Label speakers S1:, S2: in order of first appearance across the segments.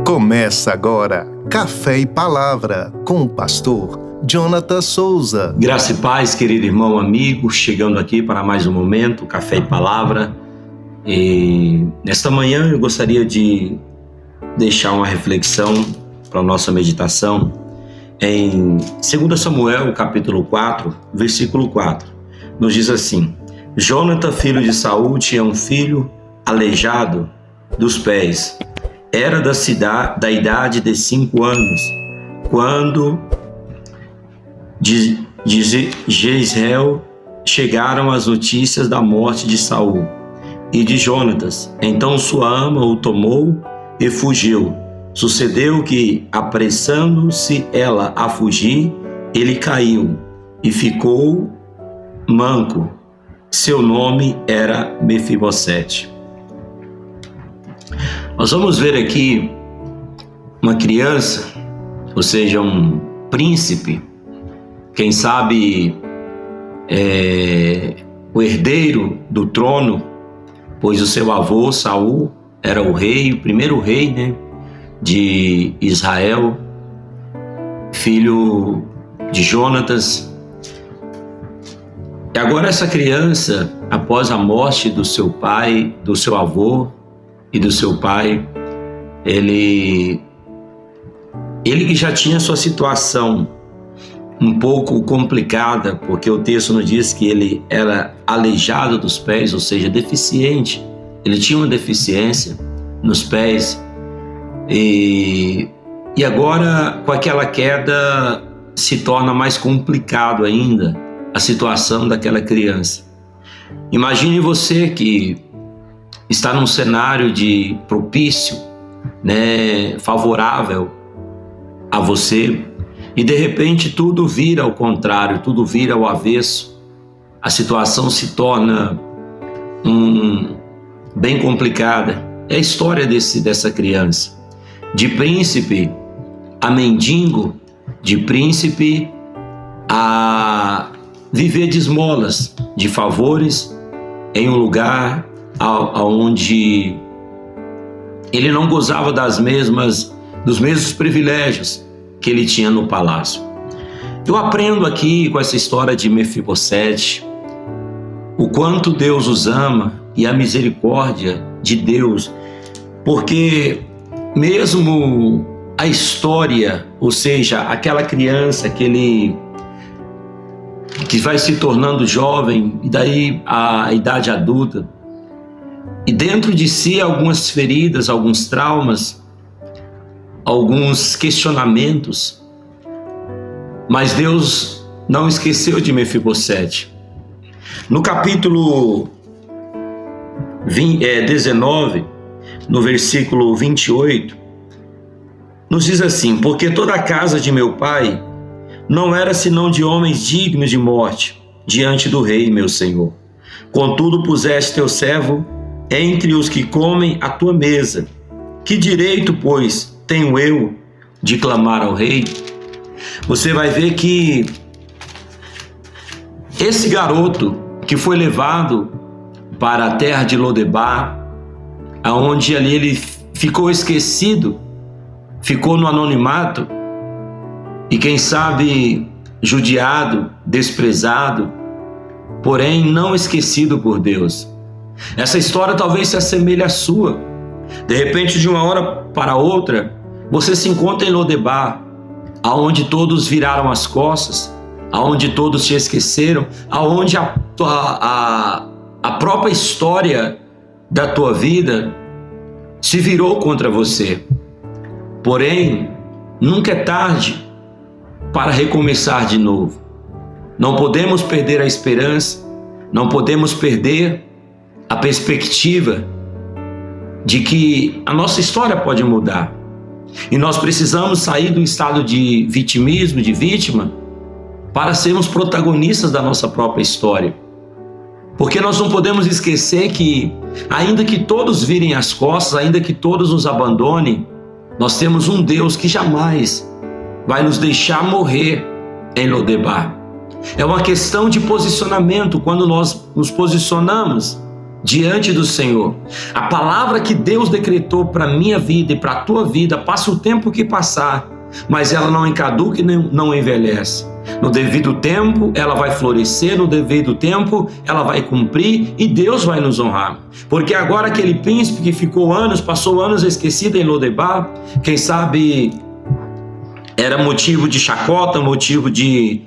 S1: Começa agora Café e Palavra com o pastor Jonathan Souza.
S2: Graça e paz, querido irmão, amigo, chegando aqui para mais um momento, Café e Palavra. E nesta manhã eu gostaria de deixar uma reflexão para a nossa meditação em 2 Samuel, capítulo 4, versículo 4. Nos diz assim: Jonathan, filho de Saul, tinha um filho aleijado dos pés. Era da idade de 5 anos, quando de Jezreel chegaram as notícias da morte de Saul e de Jonatas. Então sua ama o tomou e fugiu. Sucedeu que, apressando-se ela a fugir, ele caiu e ficou manco. Seu nome era Mefibosete. Nós vamos ver aqui uma criança, ou seja, um príncipe, quem sabe o herdeiro do trono, pois o seu avô Saul era o rei, o primeiro rei, de Israel, filho de Jonatas. E agora essa criança, após a morte do seu pai, do seu avô e do seu pai, ele que já tinha sua situação um pouco complicada, porque o texto nos diz que ele era aleijado dos pés, ou seja, deficiente. Ele tinha uma deficiência nos pés. E agora, com aquela queda, se torna mais complicado ainda a situação daquela criança. Imagine você que está num cenário de propício, favorável a você, e de repente tudo vira ao contrário, tudo vira ao avesso. A situação se torna bem complicada. É a história dessa criança. De príncipe a mendigo, de príncipe a viver de esmolas, de favores, em um lugar onde ele não gozava dos mesmos privilégios que ele tinha no palácio. Eu aprendo aqui com essa história de Mefibosete o quanto Deus os ama e a misericórdia de Deus, porque mesmo a história, ou seja, aquela criança que vai se tornando jovem e daí a idade adulta, e dentro de si algumas feridas, alguns traumas, alguns questionamentos, mas Deus não esqueceu de Mefibosete. No capítulo 19, no versículo 28, nos diz assim: porque toda a casa de meu pai não era senão de homens dignos de morte diante do rei, meu senhor. Contudo puseste teu servo entre os que comem à tua mesa. Que direito, pois, tenho eu de clamar ao rei? Você vai ver que esse garoto que foi levado para a terra de Lodebar, aonde ali ele ficou esquecido, ficou no anonimato, e quem sabe judiado, desprezado, porém não esquecido por Deus. Essa história talvez se assemelhe à sua. De repente, de uma hora para outra, você se encontra em Lodebar, aonde todos viraram as costas, aonde todos te esqueceram, aonde a própria história da tua vida se virou contra você. Porém, nunca é tarde para recomeçar de novo. Não podemos perder a esperança, não podemos perder a perspectiva de que a nossa história pode mudar. E nós precisamos sair do estado de vitimismo, de vítima, para sermos protagonistas da nossa própria história. Porque nós não podemos esquecer que, ainda que todos virem as costas, ainda que todos nos abandonem, nós temos um Deus que jamais vai nos deixar morrer em Lodebar. É uma questão de posicionamento. Quando nós nos posicionamos diante do Senhor. A palavra que Deus decretou para a minha vida e para a tua vida, passa o tempo que passar, mas ela não encaduca e não envelhece. No devido tempo ela vai florescer, no devido tempo ela vai cumprir e Deus vai nos honrar. Porque agora aquele príncipe que ficou anos, passou anos esquecido em Lodebar, quem sabe era motivo de chacota, motivo de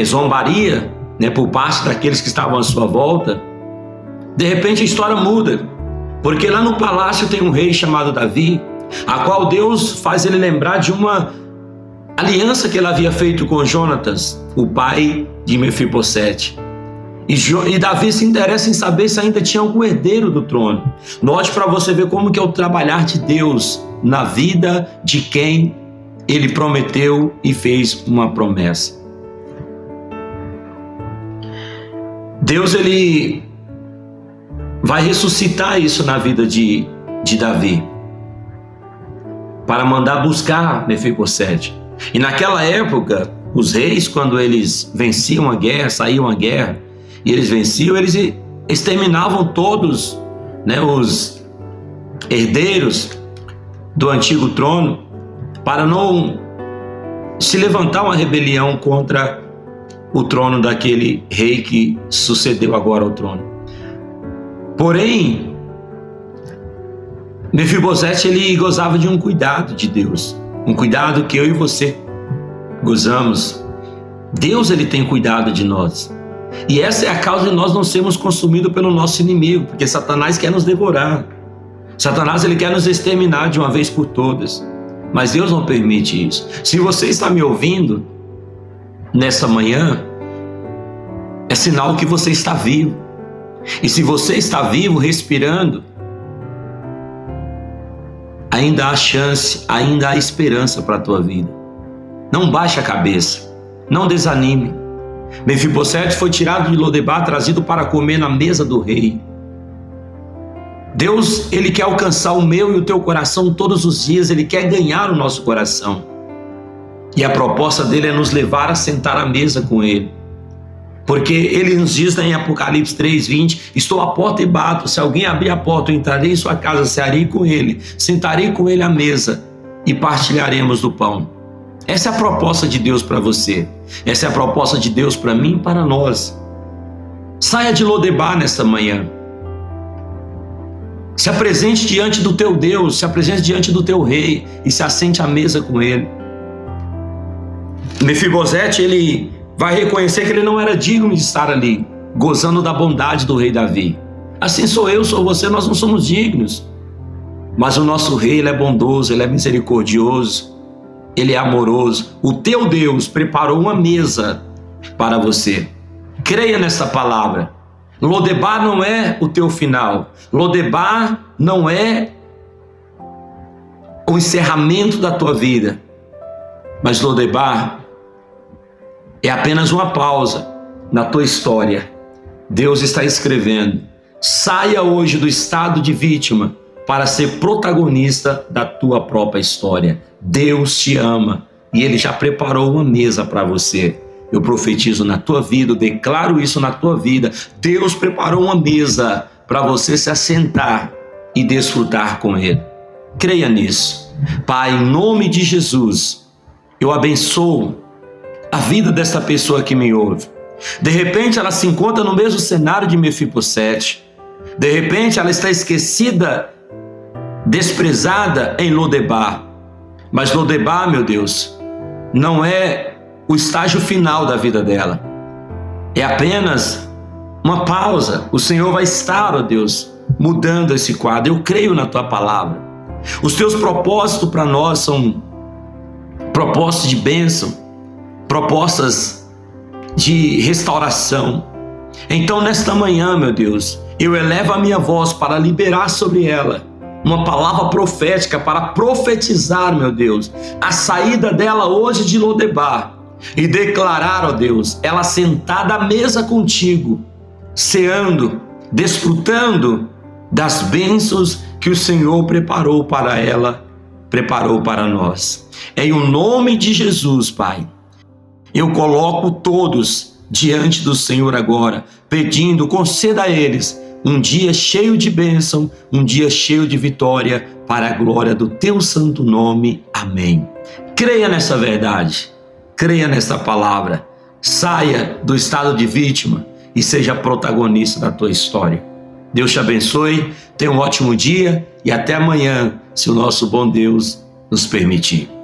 S2: zombaria, né, por parte daqueles que estavam à sua volta. De repente a história muda, porque lá no palácio tem um rei chamado Davi, a qual Deus faz ele lembrar de uma aliança que ele havia feito com Jonatas, o pai de Mefibosete. E Davi se interessa em saber se ainda tinha algum herdeiro do trono. Note para você ver como que é o trabalhar de Deus na vida de quem ele prometeu e fez uma promessa. Deus, ele vai ressuscitar isso na vida de Davi, para mandar buscar Mefibosete. E naquela época, os reis, quando eles venciam a guerra, saíam a guerra, e eles venciam, eles exterminavam todos, né, os herdeiros do antigo trono, para não se levantar uma rebelião contra o trono daquele rei que sucedeu agora ao trono. Porém, Mefibosete, ele gozava de um cuidado de Deus, um cuidado que eu e você gozamos. Deus, ele tem cuidado de nós, e essa é a causa de nós não sermos consumidos pelo nosso inimigo, porque Satanás quer nos devorar. Satanás, ele quer nos exterminar de uma vez por todas, mas Deus não permite isso. Se você está me ouvindo nessa manhã, é sinal que você está vivo. E se você está vivo, respirando, ainda há chance, ainda há esperança para a tua vida. Não baixe a cabeça, não desanime. Mefibosete foi tirado de Lodebar, trazido para comer na mesa do rei. Deus, ele quer alcançar o meu e o teu coração todos os dias, ele quer ganhar o nosso coração. E a proposta dele é nos levar a sentar à mesa com ele. Porque ele nos diz em Apocalipse 3:20, estou à porta e bato, se alguém abrir a porta, eu entrarei em sua casa, cearei com ele, sentarei com ele à mesa e partilharemos do pão. Essa é a proposta de Deus para você, essa é a proposta de Deus para mim e para nós. Saia de Lodebar nesta manhã, se apresente diante do teu Deus, se apresente diante do teu rei e se assente à mesa com ele. Mefibosete, ele vai reconhecer que ele não era digno de estar ali, gozando da bondade do rei Davi. Assim sou eu, sou você, nós não somos dignos. Mas o nosso rei, ele é bondoso, ele é misericordioso, ele é amoroso. O teu Deus preparou uma mesa para você. Creia nessa palavra. Lodebar não é o teu final. Lodebar não é o encerramento da tua vida. Mas Lodebar é apenas uma pausa na tua história. Deus está escrevendo. Saia hoje do estado de vítima para ser protagonista da tua própria história. Deus te ama e Ele já preparou uma mesa para você. Eu profetizo na tua vida, eu declaro isso na tua vida. Deus preparou uma mesa para você se assentar e desfrutar com Ele. Creia nisso. Pai, em nome de Jesus, eu abençoo a vida desta pessoa que me ouve. De repente ela se encontra no mesmo cenário de Mefibosete. De repente ela está esquecida, desprezada em Lodebar. Mas Lodebar, meu Deus, não é o estágio final da vida dela. É apenas uma pausa. O Senhor vai estar, ó Deus, mudando esse quadro. Eu creio na tua palavra. Os teus propósitos para nós são propósitos de bênção, propostas de restauração. Então nesta manhã, meu Deus, eu elevo a minha voz para liberar sobre ela uma palavra profética, para profetizar, meu Deus, a saída dela hoje de Lodebar e declarar, ó Deus, ela sentada à mesa contigo, ceando, desfrutando das bênçãos que o Senhor preparou para ela, preparou para nós. Em o nome de Jesus, Pai, eu coloco todos diante do Senhor agora, pedindo, conceda a eles um dia cheio de bênção, um dia cheio de vitória, para a glória do teu santo nome. Amém. Creia nessa verdade, creia nessa palavra, saia do estado de vítima e seja protagonista da tua história. Deus te abençoe, tenha um ótimo dia e até amanhã, se o nosso bom Deus nos permitir.